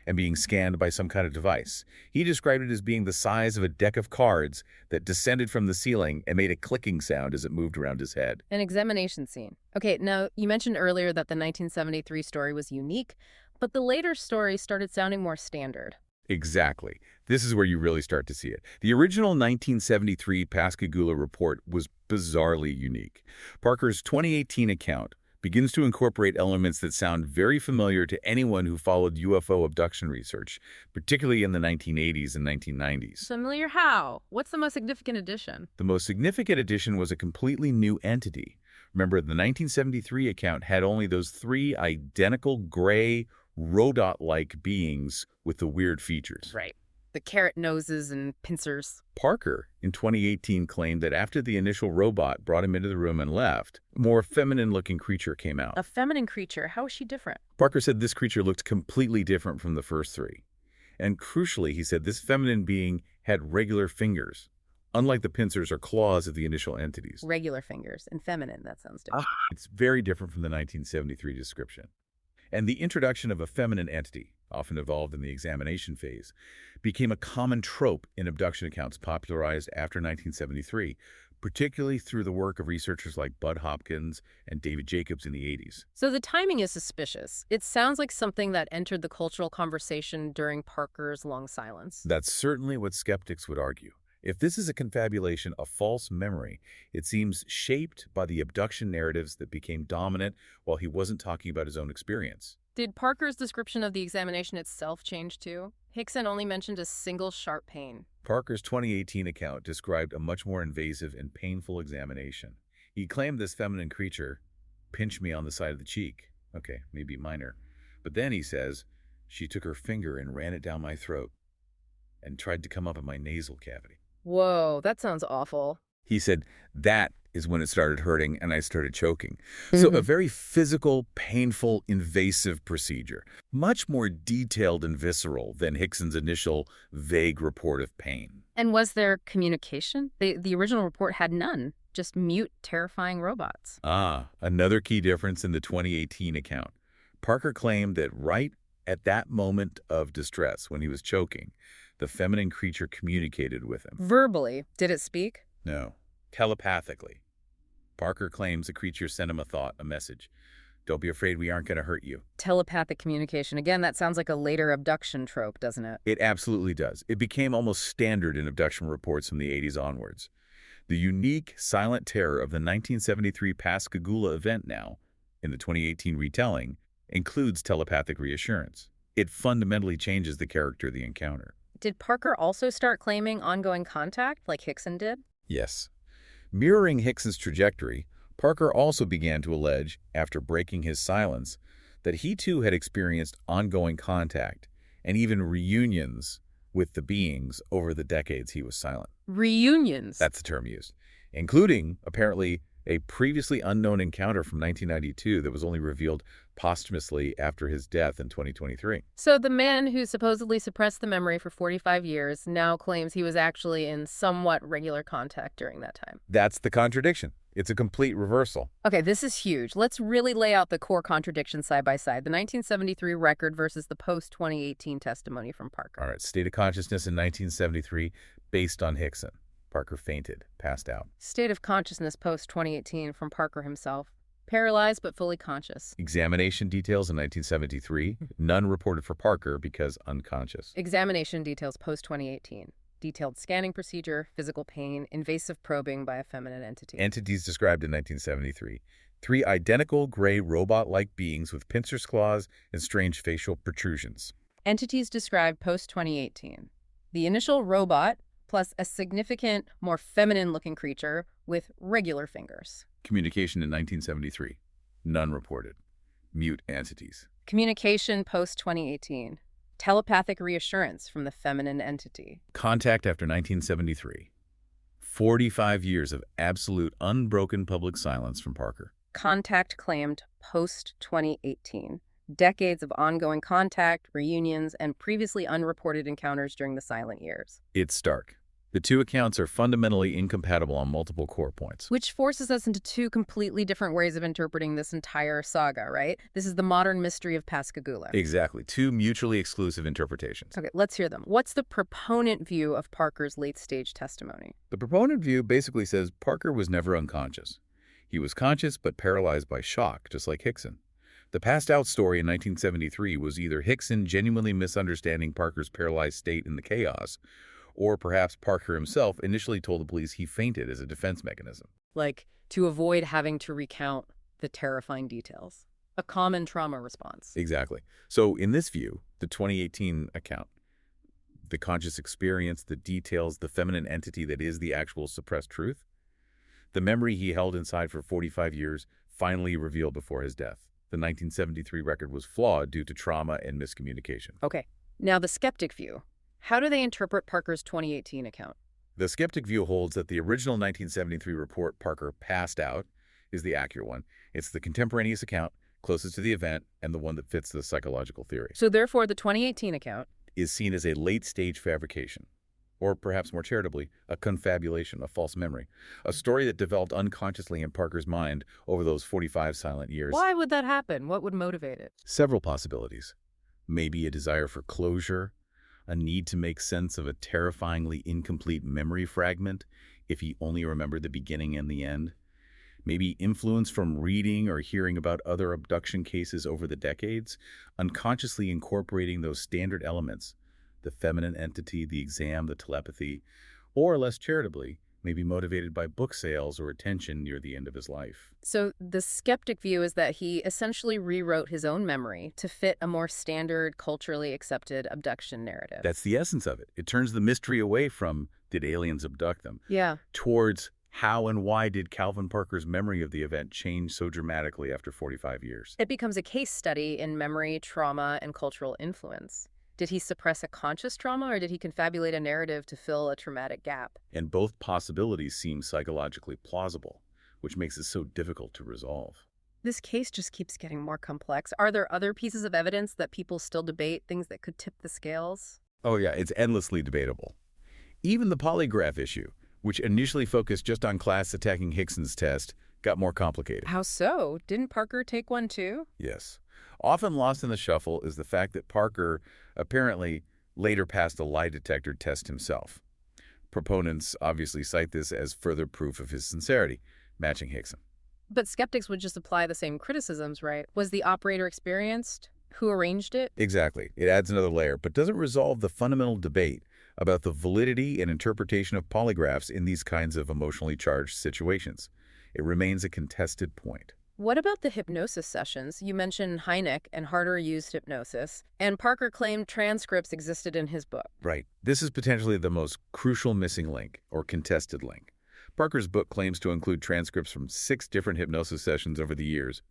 and being scanned by some kind of device. He described it as being the size of a deck of cards that descended from the ceiling and made a clicking sound as it moved around his head. An examination scene. Okay, now, you mentioned earlier that the 1973 story was unique, but the later story started sounding more standard. Exactly. This is where you really start to see it. The original 1973 Pascagoula report was bizarrely unique. Parker's 2018 account begins to incorporate elements that sound very familiar to anyone who followed UFO abduction research, particularly in the 1980s and 1990s. Familiar how? What's the most significant addition? The most significant addition was a completely new entity. Remember, the 1973 account had only those three identical gray, rodot-like beings with the weird features. Right. The carrot noses and pincers. Parker, in 2018, claimed that after the initial robot brought him into the room and left, a more feminine-looking creature came out. A feminine creature. How is she different? Parker said this creature looked completely different from the first three. And crucially, he said this feminine being had regular fingers, unlike the pincers or claws of the initial entities. Regular fingers and feminine. That sounds different. It's very different from the 1973 description. And the introduction of a feminine entity, often involved in the examination phase, became a common trope in abduction accounts popularized after 1973, particularly through the work of researchers like Bud Hopkins and David Jacobs in the 80s. So the timing is suspicious. It sounds like something that entered the cultural conversation during Parker's long silence. That's certainly what skeptics would argue. If this is a confabulation, a false memory, it seems shaped by the abduction narratives that became dominant while he wasn't talking about his own experience. Did Parker's description of the examination itself change too? Hickson only mentioned a single sharp pain. Parker's 2018 account described a much more invasive and painful examination. He claimed this feminine creature, pinch me on the side of the cheek. Okay, maybe minor. But then he says, she took her finger and ran it down my throat and tried to come up in my nasal cavity. Whoa, that sounds awful. He said that is when it started hurting and I started choking. So a very physical, painful, invasive procedure, much more detailed and visceral than Hickson's initial vague report of pain. And was there communication? The original report had none, just mute, terrifying robots. Another key difference in the 2018 account. Parker claimed that right at that moment of distress, when he was choking, the feminine creature communicated with him. Verbally, did it speak? No, telepathically. Parker claims the creature sent him a thought, a message. Don't be afraid, we aren't going to hurt you. Telepathic communication. Again, that sounds like a later abduction trope, doesn't it? It absolutely does. It became almost standard in abduction reports from the 80s onwards. The unique silent terror of the 1973 Pascagoula event now, in the 2018 retelling, includes telepathic reassurance. It fundamentally changes the character of the encounter. Did Parker also start claiming ongoing contact, like Hickson did? Yes. Mirroring Hickson's trajectory, Parker also began to allege, after breaking his silence, that he too had experienced ongoing contact and even reunions with the beings over the decades he was silent. Reunions? That's the term used, including, apparently, a previously unknown encounter from 1992 that was only revealed posthumously after his death in 2023. So the man who supposedly suppressed the memory for 45 years now claims he was actually in somewhat regular contact during that time. That's the contradiction. It's a complete reversal. Okay, this is huge. Let's really lay out the core contradictions side by side. The 1973 record versus the post-2018 testimony from Parker. All right, state of consciousness in 1973 based on Hickson. Parker fainted, passed out. State of consciousness post-2018 from Parker himself. Paralyzed but fully conscious. Examination details in 1973. None reported for Parker because unconscious. Examination details post-2018. Detailed scanning procedure, physical pain, invasive probing by a feminine entity. Entities described in 1973. 3 identical gray robot-like beings with pincer's claws and strange facial protrusions. Entities described post-2018. The initial robot plus a significant, more feminine-looking creature with regular fingers. Communication in 1973. None reported. Mute entities. Communication post-2018. Telepathic reassurance from the feminine entity. Contact after 1973. 45 years of absolute unbroken public silence from Parker. Contact claimed post-2018. Decades of ongoing contact, reunions, and previously unreported encounters during the silent years. It's stark. The two accounts are fundamentally incompatible on multiple core points. Which forces us into 2 completely different ways of interpreting this entire saga, right? This is the modern mystery of Pascagoula. Exactly. 2 mutually exclusive interpretations. Okay, let's hear them. What's the proponent view of Parker's late-stage testimony? The proponent view basically says Parker was never unconscious. He was conscious but paralyzed by shock, just like Hickson. The passed out story in 1973 was either Hickson genuinely misunderstanding Parker's paralyzed state in the chaos, or perhaps Parker himself initially told the police he fainted as a defense mechanism. Like, to avoid having to recount the terrifying details. A common trauma response. Exactly. So in this view, the 2018 account, the conscious experience, the details, the feminine entity that is the actual suppressed truth, the memory he held inside for 45 years finally revealed before his death. The 1973 record was flawed due to trauma and miscommunication. Okay, now the skeptic view. How do they interpret Parker's 2018 account? The skeptic view holds that the original 1973 report Parker passed out is the accurate one. It's the contemporaneous account, closest to the event, and the one that fits the psychological theory. So therefore, the 2018 account is seen as a late-stage fabrication, or perhaps more charitably, a confabulation, a false memory, a story that developed unconsciously in Parker's mind over those 45 silent years. Why would that happen? What would motivate it? Several possibilities. Maybe a desire for closure, a need to make sense of a terrifyingly incomplete memory fragment if he only remembered the beginning and the end. Maybe influence from reading or hearing about other abduction cases over the decades, unconsciously incorporating those standard elements, the feminine entity, the exam, the telepathy, or less charitably, maybe motivated by book sales or attention near the end of his life. So the skeptic view is that he essentially rewrote his own memory to fit a more standard, culturally accepted abduction narrative. That's the essence of it. It turns the mystery away from, did aliens abduct them? Yeah. Towards, How and why did Calvin Parker's memory of the event change so dramatically after 45 years? It becomes a case study in memory, trauma, and cultural influence. Did he suppress a conscious trauma, or did he confabulate a narrative to fill a traumatic gap? And both possibilities seem psychologically plausible, which makes it so difficult to resolve. This case just keeps getting more complex. Are there other pieces of evidence that people still debate, things that could tip the scales? Oh yeah, it's endlessly debatable. Even the polygraph issue, which initially focused just on class attacking Hickson's test, got more complicated. How so? Didn't Parker take one too? Yes. Often lost in the shuffle is the fact that Parker apparently later passed a lie detector test himself. Proponents obviously cite this as further proof of his sincerity, matching Hickson. But skeptics would just apply the same criticisms, right? Was the operator experienced? Who arranged it? Exactly. It adds another layer, but doesn't resolve the fundamental debate about the validity and interpretation of polygraphs in these kinds of emotionally charged situations. It remains a contested point. What about the hypnosis sessions? You mentioned Hynek and Harder used hypnosis, and Parker claimed transcripts existed in his book. Right. This is potentially the most crucial missing link, or contested link. Parker's book claims to include transcripts from 6 different hypnosis sessions over the years,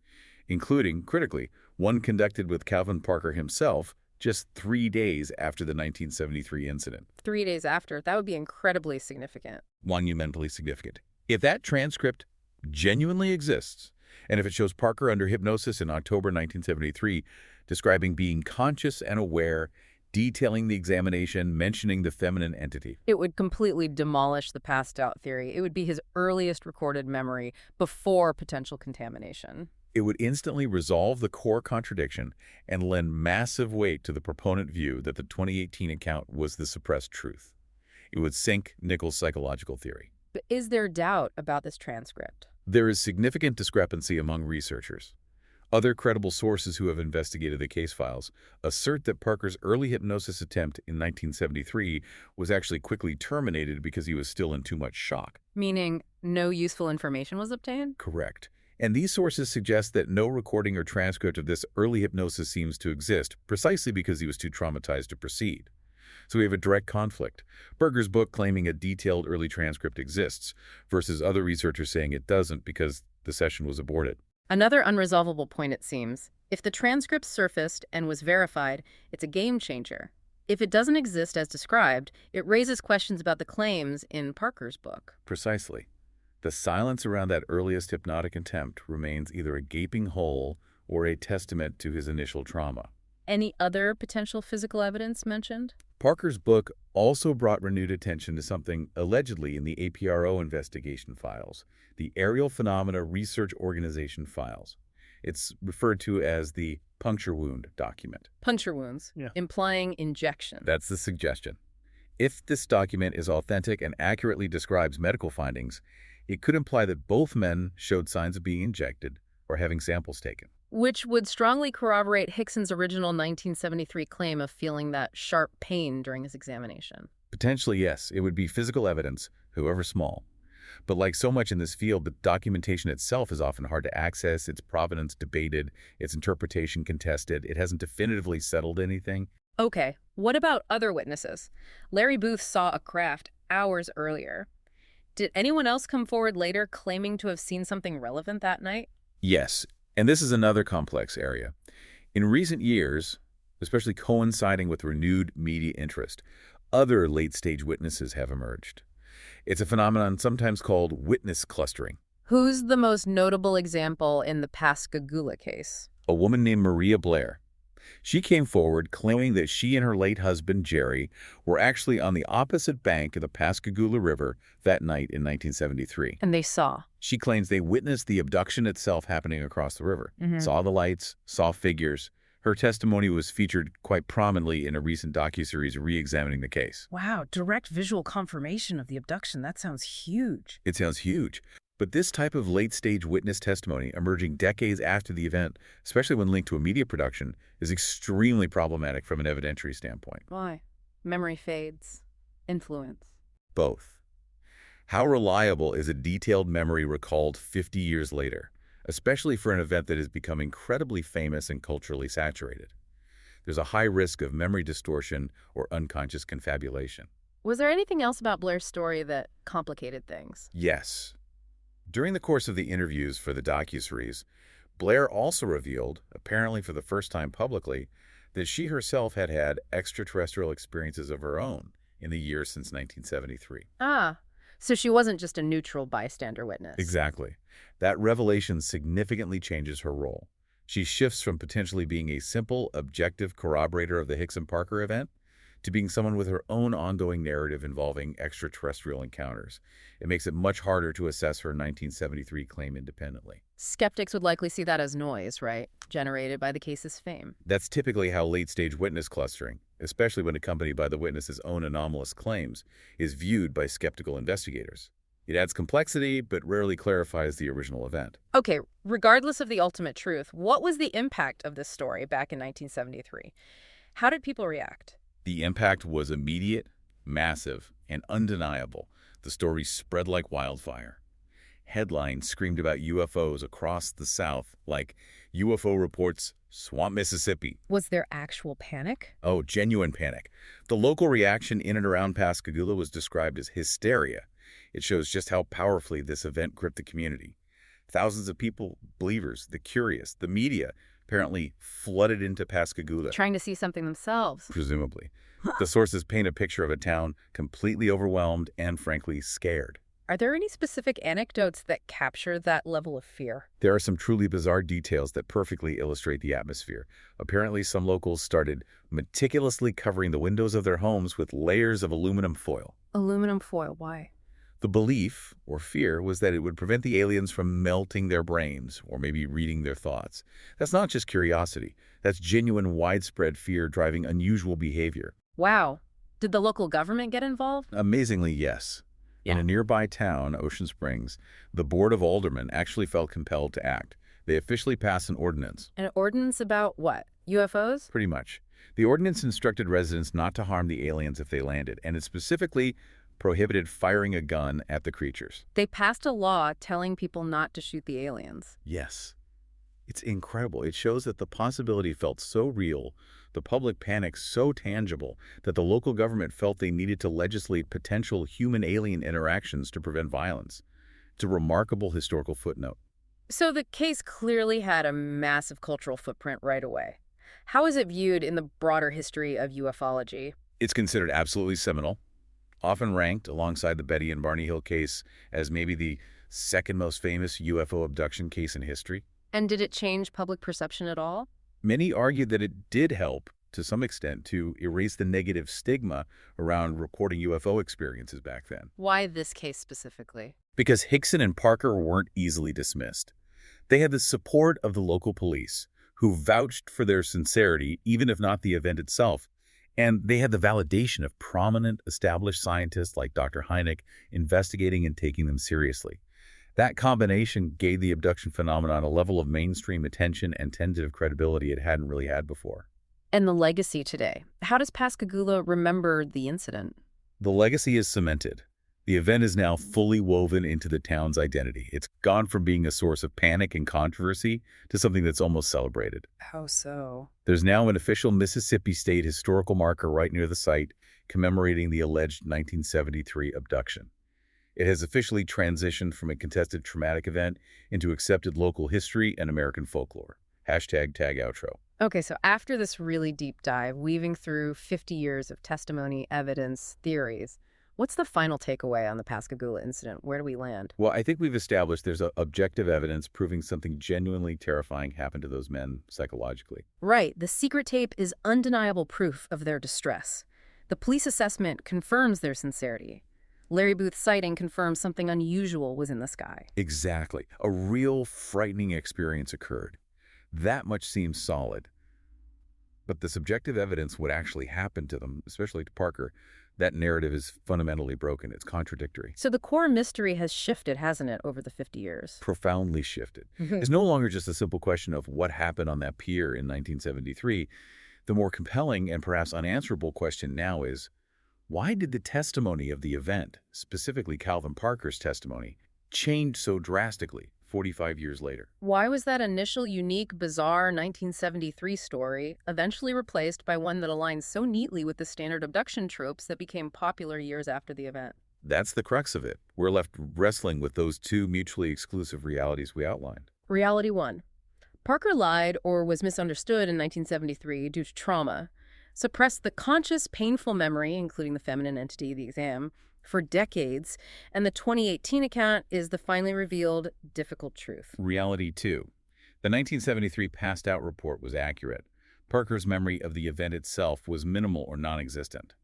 including, critically, one conducted with Calvin Parker himself just 3 days after the 1973 incident. 3 days after, that would be incredibly significant. Monumentally significant. If that transcript genuinely exists, and if it shows Parker under hypnosis in October 1973, describing being conscious and aware, detailing the examination, mentioning the feminine entity. It would completely demolish the passed out theory. It would be his earliest recorded memory before potential contamination. It would instantly resolve the core contradiction and lend massive weight to the proponent view that the 2018 account was the suppressed truth. It would sink Nichols' psychological theory. But is there doubt about this transcript? There is significant discrepancy among researchers. Other credible sources who have investigated the case files assert that Parker's early hypnosis attempt in 1973 was actually quickly terminated because he was still in too much shock. Meaning no useful information was obtained? Correct. And these sources suggest that no recording or transcript of this early hypnosis seems to exist, precisely because he was too traumatized to proceed. So we have a direct conflict. Berger's book claiming a detailed early transcript exists, versus other researchers saying it doesn't because the session was aborted. Another unresolvable point, it seems. If the transcript surfaced and was verified, it's a game changer. If it doesn't exist as described, it raises questions about the claims in Parker's book. Precisely. The silence around that earliest hypnotic attempt remains either a gaping hole or a testament to his initial trauma. Any other potential physical evidence mentioned? Parker's book also brought renewed attention to something allegedly in the APRO investigation files, the Aerial Phenomena Research Organization files. It's referred to as the puncture wound document. Puncture wounds, implying injection. That's the suggestion. If this document is authentic and accurately describes medical findings, it could imply that both men showed signs of being injected or having samples taken. Which would strongly corroborate Hickson's original 1973 claim of feeling that sharp pain during his examination. Potentially, yes. It would be physical evidence, however small. But like so much in this field, the documentation itself is often hard to access, its provenance debated, its interpretation contested. It hasn't definitively settled anything. Okay, what about other witnesses? Larry Booth saw a craft hours earlier. Did anyone else come forward later claiming to have seen something relevant that night? Yes, and this is another complex area. In recent years, especially coinciding with renewed media interest, other late-stage witnesses have emerged. It's a phenomenon sometimes called witness clustering. Who's the most notable example in the Pascagoula case? A woman named Maria Blair. She came forward claiming that she and her late husband, Jerry, were actually on the opposite bank of the Pascagoula River that night in 1973. And they saw. She claims they witnessed the abduction itself happening across the river, saw the lights, saw figures. Her testimony was featured quite prominently in a recent docuseries re-examining the case. Wow, direct visual confirmation of the abduction. That sounds huge. It sounds huge. But this type of late-stage witness testimony, emerging decades after the event, especially when linked to a media production, is extremely problematic from an evidentiary standpoint. Why? Memory fades. Influence. Both. How reliable is a detailed memory recalled 50 years later, especially for an event that has become incredibly famous and culturally saturated? There's a high risk of memory distortion or unconscious confabulation. Was there anything else about Blair's story that complicated things? Yes. During the course of the interviews for the docuseries, Blair also revealed, apparently for the first time publicly, that she herself had had extraterrestrial experiences of her own in the years since 1973. Ah, so she wasn't just a neutral bystander witness. Exactly. That revelation significantly changes her role. She shifts from potentially being a simple, objective corroborator of the Hicks and Parker event to being someone with her own ongoing narrative involving extraterrestrial encounters. It makes it much harder to assess her 1973 claim independently. Skeptics would likely see that as noise, right? Generated by the case's fame. That's typically how late-stage witness clustering, especially when accompanied by the witness's own anomalous claims, is viewed by skeptical investigators. It adds complexity, but rarely clarifies the original event. Okay, regardless of the ultimate truth, what was the impact of this story back in 1973? How did people react? The impact was immediate, massive, and undeniable. The story spread like wildfire. Headlines screamed about UFOs across the South, like UFO reports swamp Mississippi. Was there actual panic? Oh, genuine panic. The local reaction in and around Pascagoula was described as hysteria. It shows just how powerfully this event gripped the community. Thousands of people, believers, the curious, the media, apparently flooded into Pascagoula. Trying to see something themselves. Presumably. The sources paint a picture of a town completely overwhelmed and, frankly, scared. Are there any specific anecdotes that capture that level of fear? There are some truly bizarre details that perfectly illustrate the atmosphere. Apparently, some locals started meticulously covering the windows of their homes with layers of aluminum foil. Aluminum foil, why? The belief, or fear, was that it would prevent the aliens from melting their brains or maybe reading their thoughts. That's not just curiosity. That's genuine, widespread fear driving unusual behavior. Wow. Did the local government get involved? Amazingly, yes. In a nearby town, Ocean Springs, the Board of Aldermen actually felt compelled to act. They officially passed an ordinance. An ordinance about what? UFOs? Pretty much. The ordinance instructed residents not to harm the aliens if they landed, and it specifically prohibited firing a gun at the creatures. They passed a law telling people not to shoot the aliens. Yes. It's incredible. It shows that the possibility felt so real, the public panic so tangible, that the local government felt they needed to legislate potential human-alien interactions to prevent violence. It's a remarkable historical footnote. So the case clearly had a massive cultural footprint right away. How is it viewed in the broader history of ufology? It's considered absolutely seminal, often ranked alongside the Betty and Barney Hill case as maybe the second most famous UFO abduction case in history. And did it change public perception at all? Many argued that it did help, to some extent, to erase the negative stigma around reporting UFO experiences back then. Why this case specifically? Because Hickson and Parker weren't easily dismissed. They had the support of the local police, who vouched for their sincerity, even if not the event itself. And they had the validation of prominent, established scientists like Dr. Hynek investigating and taking them seriously. That combination gave the abduction phenomenon a level of mainstream attention and tentative credibility it hadn't really had before. And the legacy today. How does Pascagoula remember the incident? The legacy is cemented. The event is now fully woven into the town's identity. It's gone from being a source of panic and controversy to something that's almost celebrated. How so? There's now an official Mississippi state historical marker right near the site commemorating the alleged 1973 abduction. It has officially transitioned from a contested traumatic event into accepted local history and American folklore. #tagoutro. Okay, so after this really deep dive, weaving through 50 years of testimony, evidence, theories, what's the final takeaway on the Pascagoula incident? Where do we land? Well, I think we've established there's objective evidence proving something genuinely terrifying happened to those men psychologically. Right. The secret tape is undeniable proof of their distress. The police assessment confirms their sincerity. Larry Booth's sighting confirms something unusual was in the sky. Exactly. A real frightening experience occurred. That much seems solid. But the subjective evidence, what actually happened to them, especially to Parker, that narrative is fundamentally broken. It's contradictory. So the core mystery has shifted, hasn't it, over the 50 years? Profoundly shifted. It's no longer just a simple question of what happened on that pier in 1973. The more compelling and perhaps unanswerable question now is, why did the testimony of the event, specifically Calvin Parker's testimony, change so drastically 45 years later. Why was that initial unique, bizarre 1973 story eventually replaced by one that aligns so neatly with the standard abduction tropes that became popular years after the event? That's the crux of it. We're left wrestling with those two mutually exclusive realities we outlined. Reality 1. Parker lied or was misunderstood in 1973 due to trauma, suppressed the conscious, painful memory, including the feminine entity, the exam, for decades, and the 2018 account is the finally revealed, difficult truth. Reality 2. The 1973 passed out report was accurate. Parker's memory of the event itself was minimal or non-existent.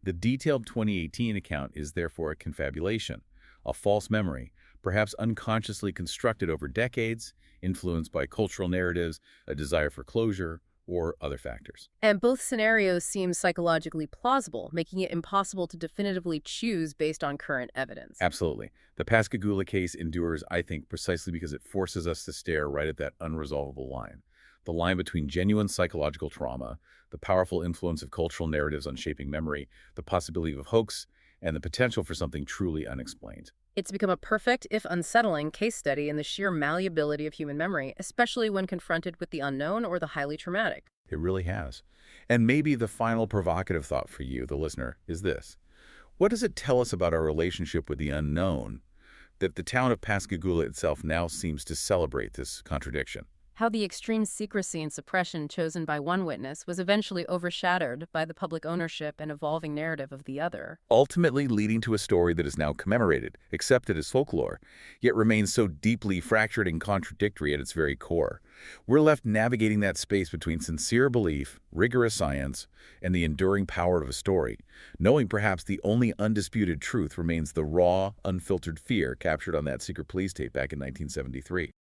The detailed 2018 account is therefore a confabulation, a false memory, perhaps unconsciously constructed over decades, influenced by cultural narratives, a desire for closure, or other factors. And both scenarios seem psychologically plausible, making it impossible to definitively choose based on current evidence. Absolutely. The Pascagoula case endures, I think, precisely because it forces us to stare right at that unresolvable line. The line between genuine psychological trauma, the powerful influence of cultural narratives on shaping memory, the possibility of hoax, and the potential for something truly unexplained. It's become a perfect, if unsettling, case study in the sheer malleability of human memory, especially when confronted with the unknown or the highly traumatic. It really has. And maybe the final provocative thought for you, the listener, is this. What does it tell us about our relationship with the unknown that the town of Pascagoula itself now seems to celebrate this contradiction? How the extreme secrecy and suppression chosen by one witness was eventually overshadowed by the public ownership and evolving narrative of the other. Ultimately leading to a story that is now commemorated, accepted as folklore, yet remains so deeply fractured and contradictory at its very core. We're left navigating that space between sincere belief, rigorous science, and the enduring power of a story, knowing perhaps the only undisputed truth remains the raw, unfiltered fear captured on that secret police tape back in 1973.